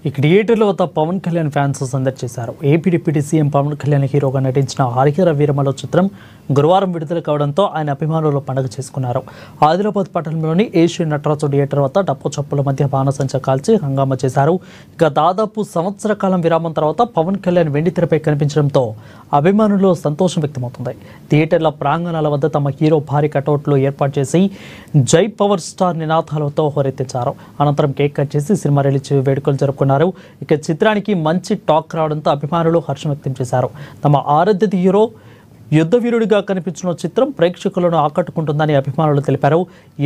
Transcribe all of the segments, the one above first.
ఈ థియేటర్లో వద్ద పవన్ కళ్యాణ్ ఫ్యాన్స్ సందర్శించారు. AP deputy CM Pawan Kalyan హీరోగా నటించిన హరిహర వీరమల చిత్రం గురువారం విడుదల కావడంతో ఆయన అభిమానులు పండుగ చేసుకున్నారు. ఆదిలాబాద్ పట్టణంలోని ఏషియన్ నటరాజు థియేటర్ వద్ద డప్పు చప్పుల మధ్య బాణసంచ కాల్చి హంగామా చేశారు. ఇక దాదాపు సంవత్సర కాలం విరామం తర్వాత పవన్ కళ్యాణ్ వెండితెరపై కనిపించడంతో అభిమానుల్లో సంతోషం వ్యక్తమవుతుంది. థియేటర్ల ప్రాంగణాల వద్ద తమ హీరో భారీ కటౌట్లు ఏర్పాటు చేసి జై పవర్ స్టార్ నినాదాలతో హోరెత్తించారు. అనంతరం కేక్ కట్ చేసి సినిమా రిలీజ్ వేడుకలు జరుపుకున్నారు. ఇక చిత్రానికి మంచి టాక్ రావడంతో అభిమానులు హర్షం వ్యక్తం చేశారు. తమ ఆరాధ్య హీరో యుద్ధ వీరుడిగా కనిపించిన చిత్రం ప్రేక్షకులను ఆకట్టుకుంటుందని అభిమానులు తెలిపారు.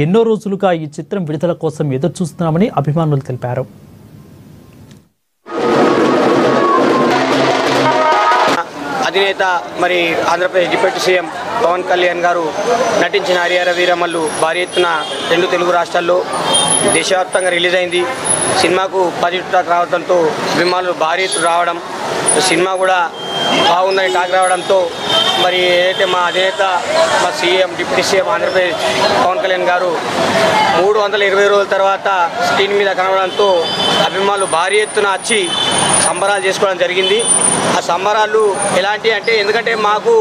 ఎన్నో రోజులుగా ఈ చిత్రం విడుదల కోసం ఎదురు చూస్తున్నామని అభిమానులు తెలిపారు. అధినేత మరి ఆంధ్రప్రదేశ్ డిప్యూటీ సీఎం పవన్ కళ్యాణ్ గారు నటించిన హరిహర వీరమల్లు భారీ ఎత్తున 2 తెలుగు రాష్ట్రాల్లో దేశవ్యాప్తంగా రిలీజ్ అయింది. సినిమాకు పాజిటివ్ టాక్ రావడంతో అభిమానులు భారీ ఎత్తున రావడం, సినిమా కూడా బాగుందని టాక్ రావడంతో మరి ఏదైతే మా అధినేత మా CM deputy CM Andhra Pradesh Pawan Kalyan గారు 320 రోజుల తర్వాత స్క్రీన్ మీద కనబడంతో అభిమానులు భారీ ఎత్తున వచ్చి సంబరాలు చేసుకోవడం జరిగింది. ఆ సంబరాలు ఎలాంటి అంటే ఎందుకంటే మాకు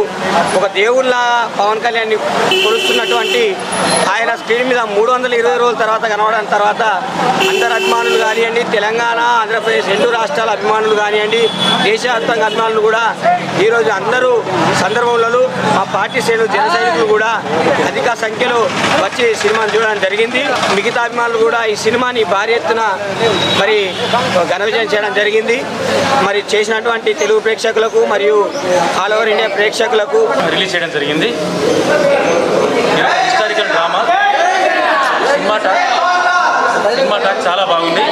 ఒక దేవుళ్ళ పవన్ కళ్యాణ్ని కొలుస్తున్నటువంటి ఆయన స్క్రీన్ మీద 320 రోజుల తర్వాత కనబడిన తర్వాత అందరు అభిమానులు కానివ్వండి, తెలంగాణ ఆంధ్రప్రదేశ్ 2 రాష్ట్రాల అభిమానులు కానివ్వండి, దేశవ్యాప్తంగా అభిమానులు కూడా ఈరోజు అందరూ సందర్భంలో మా పార్టీ శ్రేణులు జన సైనికులు కూడా అధిక సంఖ్యలో వచ్చి సినిమాను చూడడం జరిగింది. మిగతా అభిమానులు కూడా ఈ సినిమాని భారీ ఎత్తున మరి ఘన విజయం చేయడం జరిగింది. మరి చేసినటువంటి తెలుగు ప్రేక్షకులకు మరియు ఆల్ ఓవర్ ఇండియా ప్రేక్షకులకు రిలీజ్ చేయడం జరిగింది. హిస్టారికల్ డ్రామా సినిమా టాక్ చాలా బాగుంది.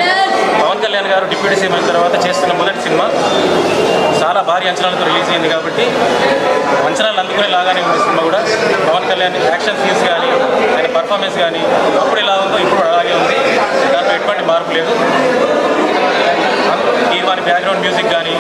పవన్ కళ్యాణ్ గారు డిప్యూటీ సీఎం అయిన తర్వాత చేస్తున్న మొదటి సినిమా చాలా భారీ అంచనాలతో రిలీజ్ అయింది కాబట్టి అంచనాలు అందుకునేలాగానే ఉంది సినిమా కూడా. పవన్ కళ్యాణ్ యాక్షన్ సీన్స్ కానీ ఆయన పర్ఫార్మెన్స్ కానీ అప్పుడు ఎలా ఉందో ఇప్పుడు అలాగే ఉంది. దాంట్లో ఎటువంటి మార్పు లేదు. హీరోని బ్యాక్గ్రౌండ్ మ్యూజిక్ కానీ